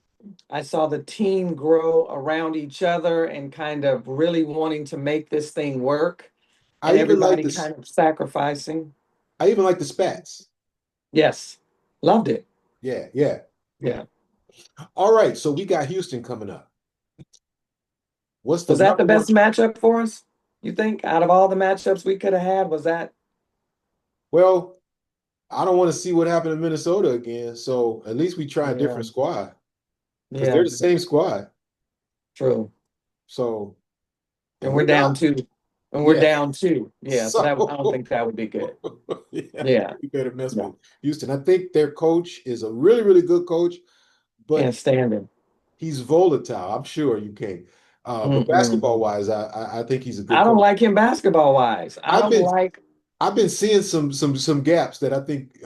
[SPEAKER 2] I saw the team grow around each other and kind of really wanting to make this thing work,
[SPEAKER 1] I
[SPEAKER 2] and
[SPEAKER 1] even like
[SPEAKER 2] everybody
[SPEAKER 1] this.
[SPEAKER 2] kind of sacrificing.
[SPEAKER 1] I even like the spats.
[SPEAKER 2] Yes, loved it.
[SPEAKER 1] Yeah, yeah.
[SPEAKER 2] Yeah.
[SPEAKER 1] All right, so we got Houston coming up. What's the
[SPEAKER 2] Was that
[SPEAKER 1] number
[SPEAKER 2] the
[SPEAKER 1] one?
[SPEAKER 2] best matchup for us? You think out of all the matchups we could have had, was that?
[SPEAKER 1] Well, I don't want to see what happened in Minnesota again. So at least we try a
[SPEAKER 2] Yeah,
[SPEAKER 1] different squad because they're
[SPEAKER 2] yeah,
[SPEAKER 1] the same squad.
[SPEAKER 2] true.
[SPEAKER 1] So, and
[SPEAKER 2] And
[SPEAKER 1] we're
[SPEAKER 2] we're down
[SPEAKER 1] not.
[SPEAKER 2] two. And we're
[SPEAKER 1] Yeah.
[SPEAKER 2] down two. Yeah, so that I don't
[SPEAKER 1] So,
[SPEAKER 2] think that would be good.
[SPEAKER 1] yeah,
[SPEAKER 2] Yeah,
[SPEAKER 1] we better mess
[SPEAKER 2] yeah.
[SPEAKER 1] with Houston. I think their coach is a really, really good coach,
[SPEAKER 2] Can't
[SPEAKER 1] but
[SPEAKER 2] stand him.
[SPEAKER 1] he's volatile. I'm sure you can. But
[SPEAKER 2] Mm-mm.
[SPEAKER 1] basketball wise, I think he's a good
[SPEAKER 2] I don't
[SPEAKER 1] coach.
[SPEAKER 2] like him basketball wise. I
[SPEAKER 1] I've
[SPEAKER 2] don't
[SPEAKER 1] been
[SPEAKER 2] like,
[SPEAKER 1] I've been seeing some gaps that I think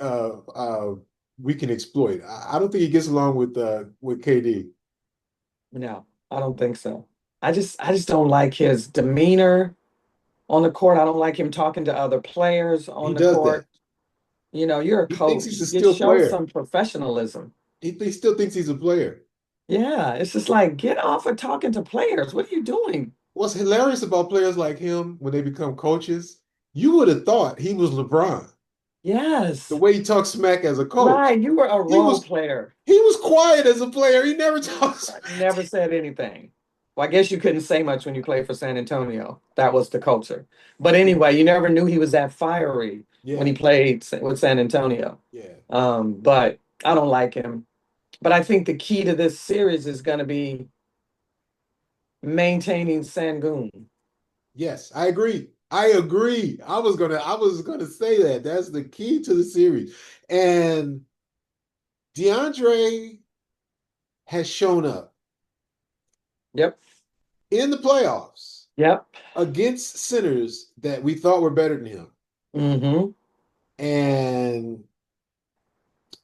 [SPEAKER 1] we can exploit. I don't think he gets along with KD.
[SPEAKER 2] no, I don't think so. I just don't like his demeanor on the court. I don't like him talking to other players
[SPEAKER 1] He
[SPEAKER 2] on the
[SPEAKER 1] does that.
[SPEAKER 2] court. You're a
[SPEAKER 1] He thinks he's a
[SPEAKER 2] coach. Just
[SPEAKER 1] still
[SPEAKER 2] show
[SPEAKER 1] player.
[SPEAKER 2] some professionalism.
[SPEAKER 1] He still thinks he's a player.
[SPEAKER 2] Yeah, it's just like get off of talking to players. What are you doing?
[SPEAKER 1] What's hilarious about players like him when they become coaches, you would have thought he was LeBron. The
[SPEAKER 2] Yes,
[SPEAKER 1] way he talks smack as a coach.
[SPEAKER 2] right. You were a
[SPEAKER 1] He
[SPEAKER 2] role
[SPEAKER 1] was
[SPEAKER 2] player.
[SPEAKER 1] he was quiet as a player. He never talks
[SPEAKER 2] Right.
[SPEAKER 1] smack.
[SPEAKER 2] Never said anything. Well, I guess you couldn't say much when you played for San Antonio. That was the culture. But anyway, you never knew he was that fiery when
[SPEAKER 1] Yeah,
[SPEAKER 2] he played with San Antonio.
[SPEAKER 1] yeah.
[SPEAKER 2] But I don't like him. But I think the key to this series is going to be maintaining Sangoon.
[SPEAKER 1] Yes, I agree. I agree. I was gonna say that. That's the key to the series. And DeAndre has shown up
[SPEAKER 2] Yep.
[SPEAKER 1] in the playoffs
[SPEAKER 2] Yep.
[SPEAKER 1] against centers that we thought were better than him.
[SPEAKER 2] Mm-hmm.
[SPEAKER 1] And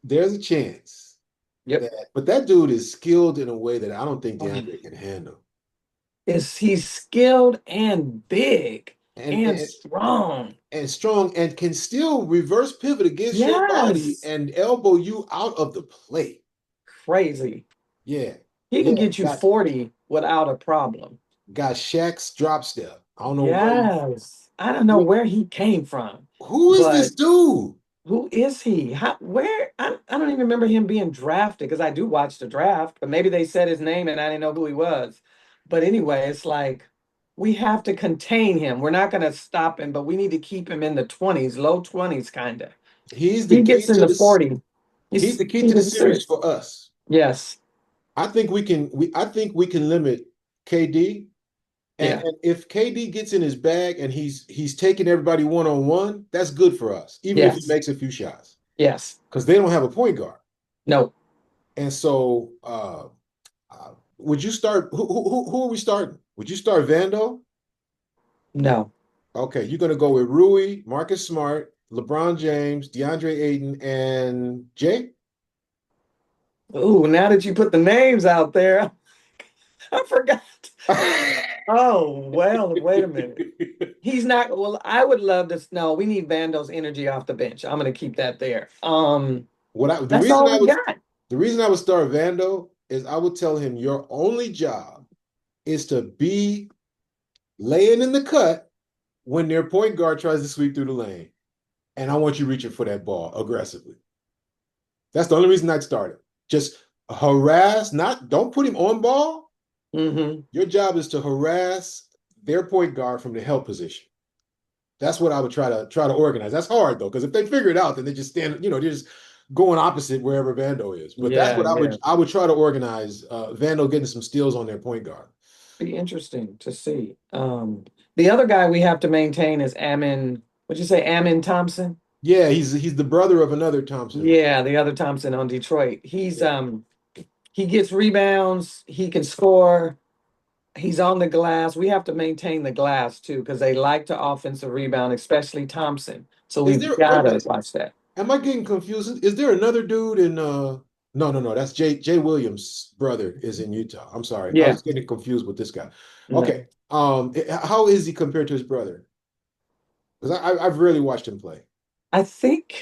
[SPEAKER 1] there's a chance
[SPEAKER 2] Yep.
[SPEAKER 1] but that dude is skilled in a way that I don't think
[SPEAKER 2] Um,
[SPEAKER 1] DeAndre can handle.
[SPEAKER 2] Is he's skilled and big
[SPEAKER 1] And
[SPEAKER 2] and
[SPEAKER 1] and,
[SPEAKER 2] strong.
[SPEAKER 1] and strong and can still reverse pivot against your body
[SPEAKER 2] Yes.
[SPEAKER 1] and elbow you out of the play.
[SPEAKER 2] Crazy.
[SPEAKER 1] Yeah.
[SPEAKER 2] He can
[SPEAKER 1] Yeah.
[SPEAKER 2] get you
[SPEAKER 1] Got
[SPEAKER 2] 40 without a problem.
[SPEAKER 1] got Shaq's drop step. I don't know where
[SPEAKER 2] Yes. I don't know where he came from,
[SPEAKER 1] who is this
[SPEAKER 2] but
[SPEAKER 1] dude?
[SPEAKER 2] Who is he? How, where? I don't even remember him being drafted because I do watch the draft, but maybe they said his name and I didn't know who he was. But anyway, it's like we have to contain him. We're not going to stop him, but we need to keep him in the 20s, low 20s, kind of.
[SPEAKER 1] He's the
[SPEAKER 2] He gets
[SPEAKER 1] key
[SPEAKER 2] in
[SPEAKER 1] to
[SPEAKER 2] the
[SPEAKER 1] this.
[SPEAKER 2] 40s.
[SPEAKER 1] He's
[SPEAKER 2] He's
[SPEAKER 1] the key
[SPEAKER 2] key
[SPEAKER 1] to the
[SPEAKER 2] to the
[SPEAKER 1] series
[SPEAKER 2] series.
[SPEAKER 1] for us.
[SPEAKER 2] Yes.
[SPEAKER 1] I think we can. I think we can limit KD.
[SPEAKER 2] Yeah.
[SPEAKER 1] And if KD gets in his bag and he's taking everybody one on one, that's good for us, even if he
[SPEAKER 2] Yes.
[SPEAKER 1] makes a few shots,
[SPEAKER 2] Yes.
[SPEAKER 1] because they don't have a point guard.
[SPEAKER 2] No.
[SPEAKER 1] And so, would you start? Who are we starting? Would you start Vando?
[SPEAKER 2] No.
[SPEAKER 1] Okay, you're going to go with Rui, Marcus Smart, LeBron James, DeAndre Ayton, and Jay.
[SPEAKER 2] Ooh, now that you put the names out there, I forgot. Oh, well, wait a minute. He's not, well, I would love to, no, we need Vando's energy off the bench. I'm going to keep that there.
[SPEAKER 1] What I, the
[SPEAKER 2] That's
[SPEAKER 1] reason
[SPEAKER 2] all
[SPEAKER 1] I
[SPEAKER 2] we
[SPEAKER 1] was
[SPEAKER 2] got.
[SPEAKER 1] the reason I would start Vando is I would tell him your only job is to be laying in the cut when their point guard tries to sweep through the lane, and I want you reaching for that ball aggressively. That's the only reason I'd start him. Just harass, not don't put him on ball.
[SPEAKER 2] Hmm.
[SPEAKER 1] Your job is to harass their point guard from the help position. That's what I would try to organize. That's hard though, because if they figure it out, then they just stand, they're just going opposite wherever Vando is. But that's
[SPEAKER 2] Yeah,
[SPEAKER 1] what I would
[SPEAKER 2] yeah.
[SPEAKER 1] I would try to organize. Vando getting some steals on their point guard.
[SPEAKER 2] Be interesting to see. The other guy we have to maintain is Amin, what'd you say, Amin Thompson?
[SPEAKER 1] Yeah, he's the brother of another Thompson.
[SPEAKER 2] Yeah, the other Thompson on Detroit.
[SPEAKER 1] Yeah.
[SPEAKER 2] He gets rebounds, he can score. He's on the glass. We have to maintain the glass too because they like to offensive rebound, especially Thompson. So
[SPEAKER 1] Is
[SPEAKER 2] we've
[SPEAKER 1] there
[SPEAKER 2] got
[SPEAKER 1] wait a
[SPEAKER 2] to
[SPEAKER 1] minute?
[SPEAKER 2] watch that.
[SPEAKER 1] Am I getting confused? Is there another dude in no, no, no, that's Jay Williams' brother is in Utah. I'm sorry. I
[SPEAKER 2] Yeah,
[SPEAKER 1] was getting confused with this guy. Okay.
[SPEAKER 2] no.
[SPEAKER 1] How is he compared to his brother? Because I've rarely watched him play.
[SPEAKER 2] I think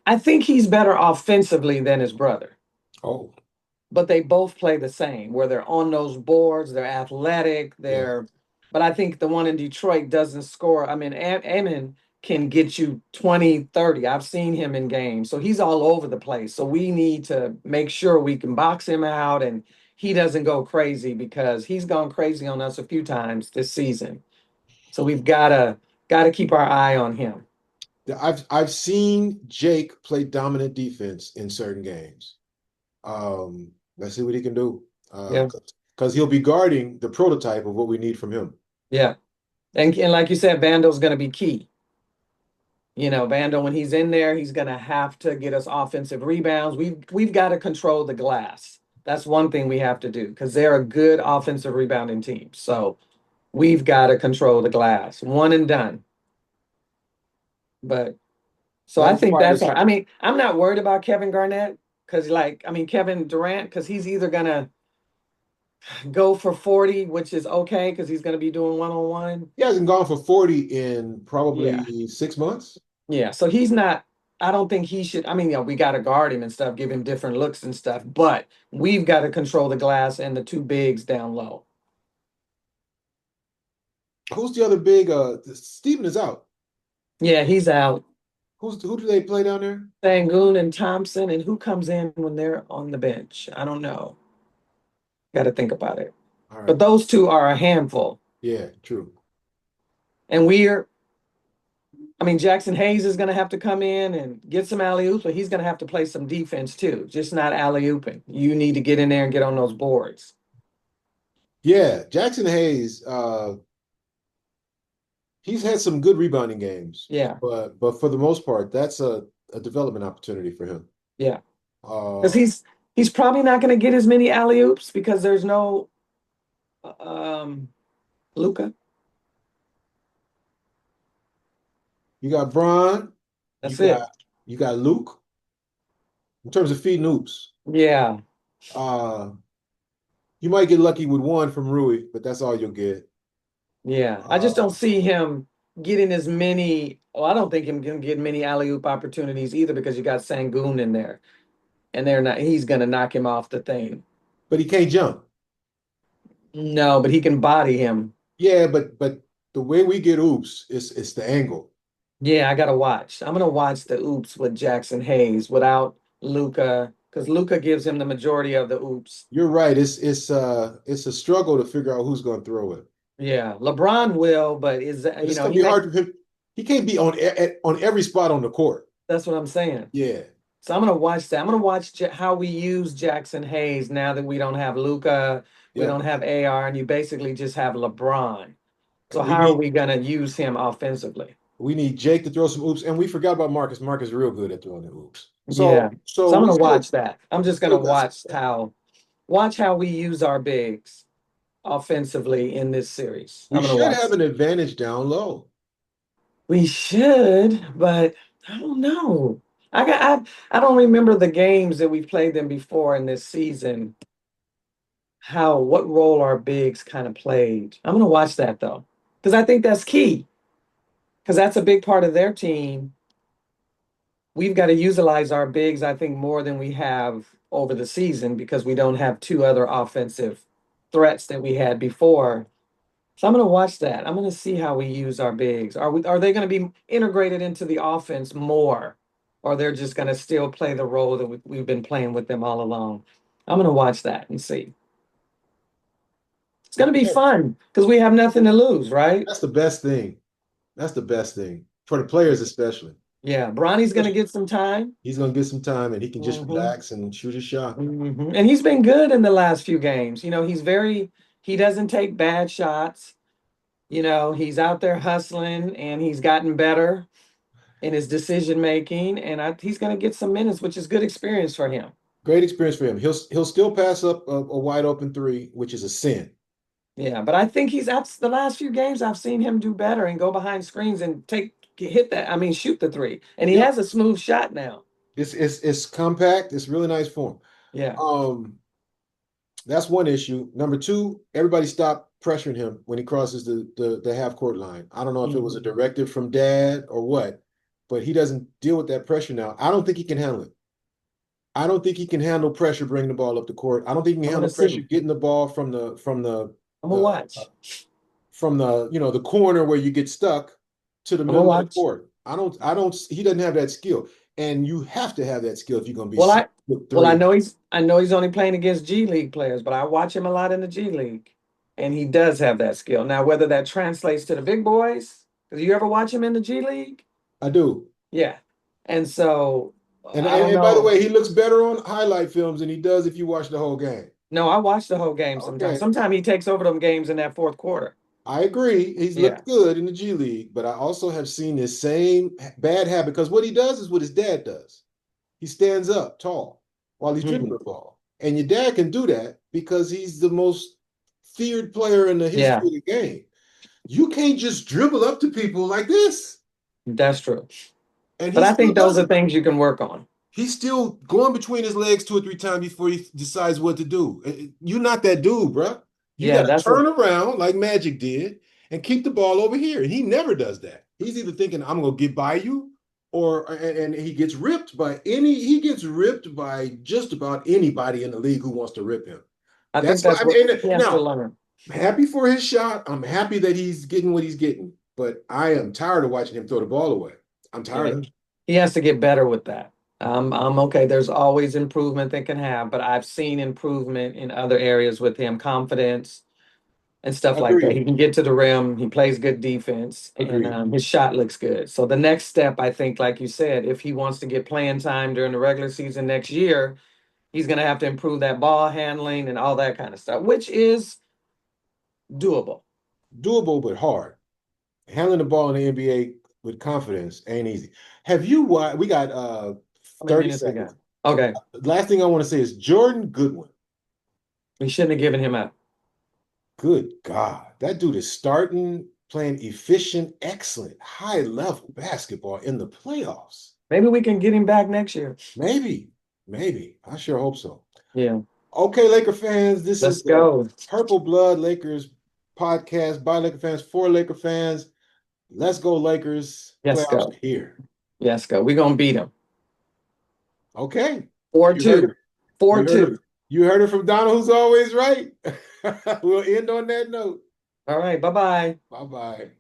[SPEAKER 2] I think he's better offensively than his brother,
[SPEAKER 1] Oh,
[SPEAKER 2] but they both play the same, where they're on those boards, they're athletic,
[SPEAKER 1] yeah.
[SPEAKER 2] but I think the one in Detroit doesn't score. I mean, Amin can get you 20, 30. I've seen him in games. So he's all over the place. So we need to make sure we can box him out and he doesn't go crazy because he's gone crazy on us a few times this season. So we've gotta keep our eye on him.
[SPEAKER 1] I've seen Jake play dominant defense in certain games. Let's see what he can do.
[SPEAKER 2] Yeah.
[SPEAKER 1] Because he'll be guarding the prototype of what we need from him.
[SPEAKER 2] Yeah. And like you said, Vando's gonna be key. Vando, when he's in there, he's gonna have to get us offensive rebounds. We've got to control the glass. That's one thing we have to do because they're a good offensive rebounding team. So we've got to control the glass. One and done. But so
[SPEAKER 1] That
[SPEAKER 2] I think that's
[SPEAKER 1] requires
[SPEAKER 2] our. I mean, I'm not worried about Kevin Garnett because, like, I mean, Kevin Durant because he's either gonna go for 40, which is okay because he's gonna be doing one on one.
[SPEAKER 1] he hasn't gone for 40 in
[SPEAKER 2] Yeah.
[SPEAKER 1] probably 6 months.
[SPEAKER 2] Yeah, so he's not. I don't think he should. I mean, we got to guard him and stuff, give him different looks and stuff. But we've got to control the glass and the two bigs down low.
[SPEAKER 1] Who's the other big? Steven is out.
[SPEAKER 2] Yeah, he's out.
[SPEAKER 1] Who do they play down there?
[SPEAKER 2] Sangoon and Thompson, and who comes in when they're on the bench? I don't know. Got to think about it.
[SPEAKER 1] All
[SPEAKER 2] But
[SPEAKER 1] right.
[SPEAKER 2] those two are a handful.
[SPEAKER 1] Yeah, true.
[SPEAKER 2] And we're. I mean, Jackson Hayes is going to have to come in and get some alley oops, but he's going to have to play some defense too, just not alley ooping. You need to get in there and get on those boards.
[SPEAKER 1] Yeah, Jackson Hayes. He's had some good rebounding games,
[SPEAKER 2] Yeah,
[SPEAKER 1] but for the most part, that's a development opportunity for him.
[SPEAKER 2] yeah. Because
[SPEAKER 1] Uh,
[SPEAKER 2] he's probably not going to get as many alley oops because there's no Luka.
[SPEAKER 1] you got Bron, you
[SPEAKER 2] That's it.
[SPEAKER 1] you got Luke. In terms of feeding hoops,
[SPEAKER 2] Yeah,
[SPEAKER 1] uh, you might get lucky with one from Rui, but that's all you'll get.
[SPEAKER 2] yeah. I just don't
[SPEAKER 1] Uh,
[SPEAKER 2] see him getting as many. Oh, I don't think him gonna get many alley oop opportunities either because you got Sangoon in there, and they're not. He's gonna knock him off the thing.
[SPEAKER 1] but he can't jump.
[SPEAKER 2] No, but he can body him.
[SPEAKER 1] Yeah, but the way we get oops is the angle.
[SPEAKER 2] Yeah, I gotta watch. I'm gonna watch the oops with Jackson Hayes without Luka, because Luka gives him the majority of the oops.
[SPEAKER 1] You're right. It's a struggle to figure out who's going to throw it.
[SPEAKER 2] Yeah, LeBron will, but
[SPEAKER 1] But it's going to
[SPEAKER 2] he
[SPEAKER 1] be
[SPEAKER 2] makes
[SPEAKER 1] hard for him. He can't be on every spot on the court.
[SPEAKER 2] that's what I'm saying.
[SPEAKER 1] Yeah,
[SPEAKER 2] So I'm gonna watch that. I'm gonna watch how we use Jackson Hayes now that we don't have Luka, we
[SPEAKER 1] yeah.
[SPEAKER 2] don't have AR, and you basically just have LeBron. So
[SPEAKER 1] We
[SPEAKER 2] how are
[SPEAKER 1] need
[SPEAKER 2] we gonna use him offensively?
[SPEAKER 1] we need Jake to throw some oops, and we forgot about Marcus. Marcus is real good at throwing the oops.
[SPEAKER 2] Yeah.
[SPEAKER 1] So
[SPEAKER 2] So I'm
[SPEAKER 1] we
[SPEAKER 2] gonna
[SPEAKER 1] still
[SPEAKER 2] watch that. I'm
[SPEAKER 1] we
[SPEAKER 2] just gonna
[SPEAKER 1] still got some.
[SPEAKER 2] watch how we use our bigs offensively in this series.
[SPEAKER 1] We
[SPEAKER 2] I'm gonna
[SPEAKER 1] should
[SPEAKER 2] watch
[SPEAKER 1] have
[SPEAKER 2] that.
[SPEAKER 1] an advantage down low.
[SPEAKER 2] We should, but I don't know. I don't remember the games that we've played them before in this season. How what role our bigs kind of played. I'm gonna watch that though, because I think that's key. Because that's a big part of their team. We've got to utilize our bigs, I think, more than we have over the season because we don't have two other offensive threats that we had before. So I'm going to watch that. I'm going to see how we use our bigs. Are they going to be integrated into the offense more, or they're just going to still play the role that we've been playing with them all along? I'm going to watch that and see. It's going to be
[SPEAKER 1] Okay.
[SPEAKER 2] fun because we have nothing to lose, right?
[SPEAKER 1] That's the best thing. That's the best thing for the players, especially.
[SPEAKER 2] Yeah, Bronny's going to get some time.
[SPEAKER 1] He's going to get some time and he can just
[SPEAKER 2] Hmm.
[SPEAKER 1] relax and shoot a shot.
[SPEAKER 2] And he's been good in the last few games. He doesn't take bad shots. He's out there hustling and he's gotten better in his decision making. And he's going to get some minutes, which is good experience for him.
[SPEAKER 1] Great experience for him. He'll still pass up a wide open three, which is a sin.
[SPEAKER 2] Yeah, but I think that's the last few games I've seen him do better and go behind screens and hit that. I mean, shoot the three. And he
[SPEAKER 1] Yep.
[SPEAKER 2] has a smooth shot now.
[SPEAKER 1] It's compact. It's really nice form.
[SPEAKER 2] Yeah.
[SPEAKER 1] Um, that's one issue. Number two, everybody stop pressuring him when he crosses the half court line. I don't know if it was a
[SPEAKER 2] Mhm.
[SPEAKER 1] directive from dad or what, but he doesn't deal with that pressure now. I don't think he can handle it. I don't think he can handle pressure bringing the ball up the court. I don't think he can
[SPEAKER 2] I'm going
[SPEAKER 1] handle
[SPEAKER 2] to
[SPEAKER 1] pressure
[SPEAKER 2] see.
[SPEAKER 1] getting the ball
[SPEAKER 2] I'm going to
[SPEAKER 1] the
[SPEAKER 2] watch.
[SPEAKER 1] the corner where you get stuck to the
[SPEAKER 2] I'm going to
[SPEAKER 1] middle of the
[SPEAKER 2] watch.
[SPEAKER 1] court. He doesn't have that skill. And you have to have that skill if you're going to be
[SPEAKER 2] Well,
[SPEAKER 1] six
[SPEAKER 2] I
[SPEAKER 1] foot
[SPEAKER 2] well,
[SPEAKER 1] three.
[SPEAKER 2] I know he's only playing against G League players, but I watch him a lot in the G League, and he does have that skill. Now, whether that translates to the big boys, because you ever watch him in the G League?
[SPEAKER 1] I do.
[SPEAKER 2] Yeah. And so
[SPEAKER 1] And,
[SPEAKER 2] I
[SPEAKER 1] and
[SPEAKER 2] don't
[SPEAKER 1] and by the
[SPEAKER 2] know.
[SPEAKER 1] way, he looks better on highlight films than he does if you watch the whole game.
[SPEAKER 2] No, I watch the whole game sometimes.
[SPEAKER 1] Okay.
[SPEAKER 2] Sometimes he takes over them games in that fourth quarter.
[SPEAKER 1] I agree. He's
[SPEAKER 2] Yeah.
[SPEAKER 1] looked good in the G League, but I also have seen this same bad habit because what he does is what his dad does. He stands up tall while he's dribbling
[SPEAKER 2] Mhm.
[SPEAKER 1] the ball. And your dad can do that because he's the most feared player in the
[SPEAKER 2] Yeah,
[SPEAKER 1] history of the game. You can't just dribble up to people like this.
[SPEAKER 2] that's true.
[SPEAKER 1] And
[SPEAKER 2] But
[SPEAKER 1] he
[SPEAKER 2] I
[SPEAKER 1] still
[SPEAKER 2] think those
[SPEAKER 1] does
[SPEAKER 2] are
[SPEAKER 1] it.
[SPEAKER 2] things you can work on.
[SPEAKER 1] He's still going between his legs two or three times before he decides what to do. You're not that dude, bro. You got
[SPEAKER 2] Yeah,
[SPEAKER 1] to
[SPEAKER 2] that's a
[SPEAKER 1] turn around like Magic did and keep the ball over here. And he never does that. He's either thinking, I'm going to get by you, and he gets ripped by just about anybody in the league who wants to rip him.
[SPEAKER 2] I think
[SPEAKER 1] That's what
[SPEAKER 2] that's
[SPEAKER 1] I
[SPEAKER 2] what
[SPEAKER 1] mean.
[SPEAKER 2] he has to
[SPEAKER 1] Now,
[SPEAKER 2] learn.
[SPEAKER 1] I'm happy for his shot. I'm happy that he's getting what he's getting, but I am tired of watching him throw the ball away. I'm tired
[SPEAKER 2] Yeah,
[SPEAKER 1] of it.
[SPEAKER 2] he has to get better with that. I'm okay. There's always improvement they can have, but I've seen improvement in other areas with him, confidence and stuff like that.
[SPEAKER 1] Agreed.
[SPEAKER 2] He can get to the rim. He plays good defense, and
[SPEAKER 1] Agreed.
[SPEAKER 2] his shot looks good. So the next step, I think, like you said, if he wants to get playing time during the regular season next year, he's going to have to improve that ball handling and all that kind of stuff, which is doable.
[SPEAKER 1] Doable but hard. Handling the ball in the NBA with confidence ain't easy. Have you watched? We got
[SPEAKER 2] How many
[SPEAKER 1] 30
[SPEAKER 2] minutes we got?
[SPEAKER 1] seconds.
[SPEAKER 2] Okay,
[SPEAKER 1] Last thing I want to say is Jordan Goodwin.
[SPEAKER 2] we shouldn't have given him up.
[SPEAKER 1] Good God. That dude is starting playing efficient, excellent, high level basketball in the playoffs.
[SPEAKER 2] Maybe we can get him back next year.
[SPEAKER 1] Maybe, maybe. I sure hope so.
[SPEAKER 2] Yeah,
[SPEAKER 1] Okay, Laker fans, this is
[SPEAKER 2] let's
[SPEAKER 1] the
[SPEAKER 2] go.
[SPEAKER 1] Purple Blood Lakers podcast by Laker fans for Laker fans. Let's go, Lakers.
[SPEAKER 2] Let's
[SPEAKER 1] Playoffs
[SPEAKER 2] go.
[SPEAKER 1] are here.
[SPEAKER 2] Let's go. We're gonna beat him.
[SPEAKER 1] Okay.
[SPEAKER 2] Four
[SPEAKER 1] You heard it.
[SPEAKER 2] two. Four
[SPEAKER 1] You heard it.
[SPEAKER 2] two.
[SPEAKER 1] You heard it from Donald, who's always right. We'll end on that note.
[SPEAKER 2] All right. Bye bye.
[SPEAKER 1] Bye bye.